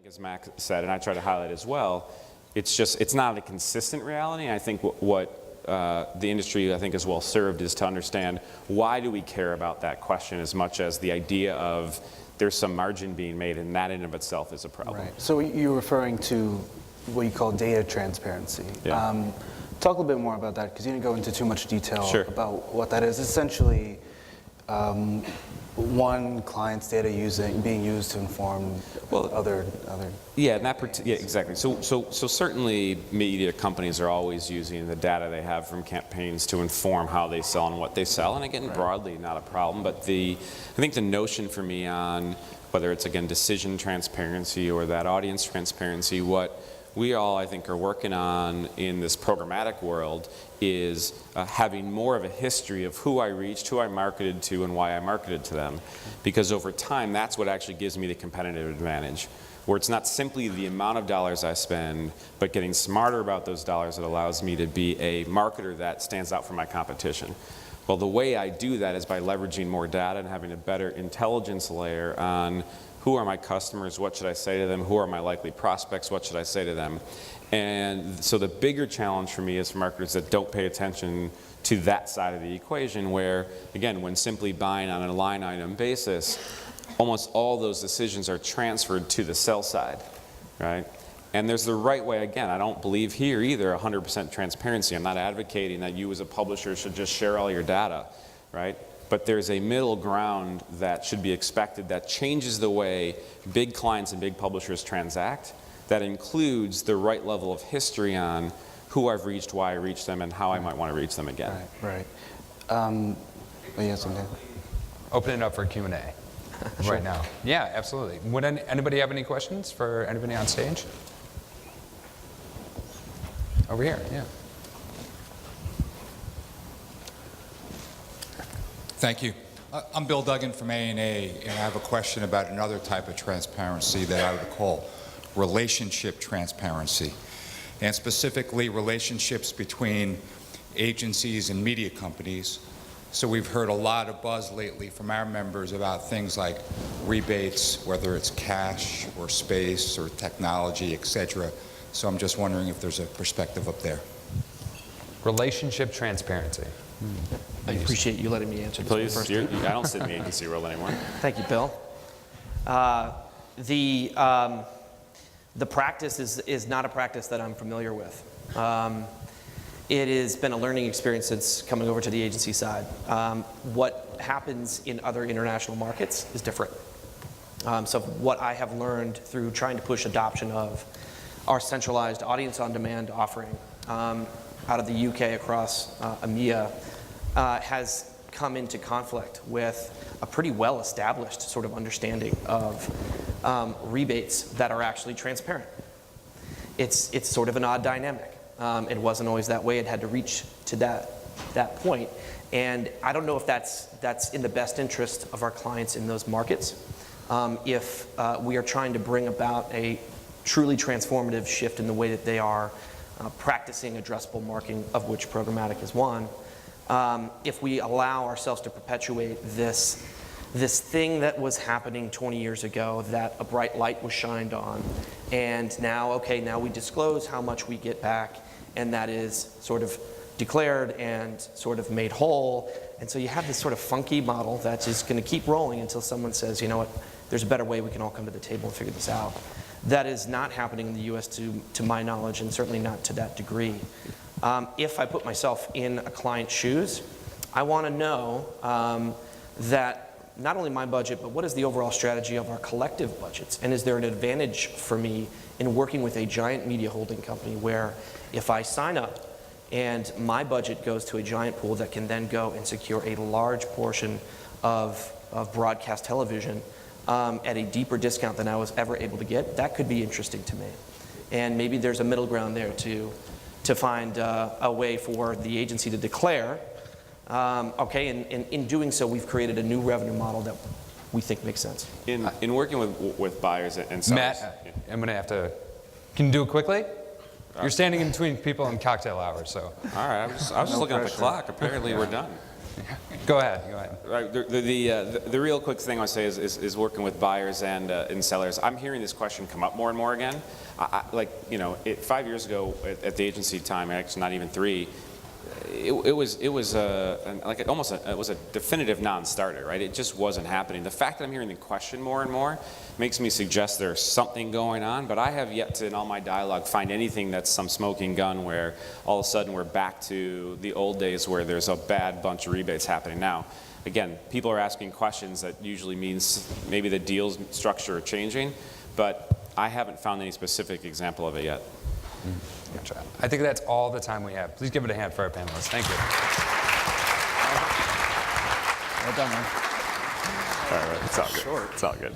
think as Max said, and I try to highlight as well, it's not a consistent reality. I think what the industry, I think, is well served is to understand why do we care about that question as much as the idea of there's some margin being made, and that in of itself is a problem. Right. So you're referring to what you call data transparency. Yeah. Talk a little bit more about that, because you didn't go into too much detail Sure. about what that is. Essentially, one client's data being used to inform other. Yeah, yeah, exactly. So certainly media companies are always using the data they have from campaigns to inform how they sell and what they sell. And again, broadly, not a problem. But I think the notion for me on whether it's, again, decision transparency or that audience transparency, what we all, I think, are working on in this programmatic world is having more of a history of who I reached, who I marketed to, and why I marketed to them. Because over time, that's what actually gives me the competitive advantage, where it's not simply the amount of dollars I spend, but getting smarter about those dollars that allows me to be a marketer that stands out from my competition. Well, the way I do that is by leveraging more data and having a better intelligence layer on who are my customers, what should I say to them, who are my likely prospects, what should I say to them. And so the bigger challenge for me is for marketers that don't pay attention to that side of the equation, where, again, when simply buying on a line item basis, almost all those decisions are transferred to the sell side, right? And there's the right way. Again, I don't believe here either 100% transparency. I'm not advocating that you as a publisher should just share all your data, right? But there's a middle ground that should be expected that changes the way big clients and big publishers transact, that includes the right level of history on who I've reached, why I reached them, and how I might want to reach them again. Right. Yes, I'm Open it up for Q&A right now. Yeah, absolutely. Would anybody have any questions for anybody on stage? Over here, yeah. Thank you. I'm Bill Duggan from A&A, and I have a question about another type of transparency that I would call relationship transparency, and specifically relationships between agencies and media companies. So we've heard a lot of buzz lately from our members about things like rebates, whether it's cash or space or technology, etc. So I'm just wondering if there's a perspective up there. Relationship transparency. I appreciate you letting me answer this Please, one first. I don't sit in the agency role anymore. Thank you, Bill. The practice is not a practice that I'm familiar with. It has been a learning experience since coming over to the agency side. What happens in other international markets is different. So what I have learned through trying to push adoption of our centralized audience on demand offering out of the UK across EMEA has come into conflict with a pretty well-established sort of understanding of rebates that are actually transparent. It's sort of an odd dynamic. It wasn't always that way. It had to reach to that point. And I don't know if that's in the best interest of our clients in those markets. If we are trying to bring about a truly transformative shift in the way that they are practicing addressable marketing, of which programmatic is one, if we allow ourselves to perpetuate this thing that was happening 20 years ago, that a bright light was shined on, and now we disclose how much we get back, and that is sort of declared and sort of made whole, and so you have this sort of funky model that's just going to keep rolling until someone says, you know what, there's a better way, we can all come to the table and figure this out. That is not happening in the US to my knowledge, and certainly not to that degree. If I put myself in a client's shoes, I want to know that not only my budget, but what is the overall strategy of our collective budgets? And is there an advantage for me in working with a giant media holding company where if I sign up and my budget goes to a giant pool that can then go and secure a large portion of broadcast television at a deeper discount than I was ever able to get, that could be interesting to me. And maybe there's a middle ground there to find a way for the agency to declare, okay, and in doing so, we've created a new revenue model that we think makes sense. In working with buyers and sellers. Matt, I'm going to have to, can you do it quickly? You're standing in between people in cocktail hours, so. All right, I was just looking at the clock. Apparently we're done. Go ahead, go ahead. Right. The real quick thing I would say is working with buyers and sellers. I'm hearing this question come up more and more again. 5 years ago at the agency time, actually not even 3, it was a definitive non-starter, right? It just wasn't happening. The fact that I'm hearing the question more and more makes me suggest there's something going on, but I have yet to, in all my dialogue, find anything that's some smoking gun where all of a sudden we're back to the old days where there's a bad bunch of rebates happening now. Again, people are asking questions that usually means maybe the deal structure are changing, but I haven't found any specific example of it yet. Gotcha. I think that's all the time we have. Please give it a hand for our panelists. Thank you. Well done, man. All right, it's all good. It's all good.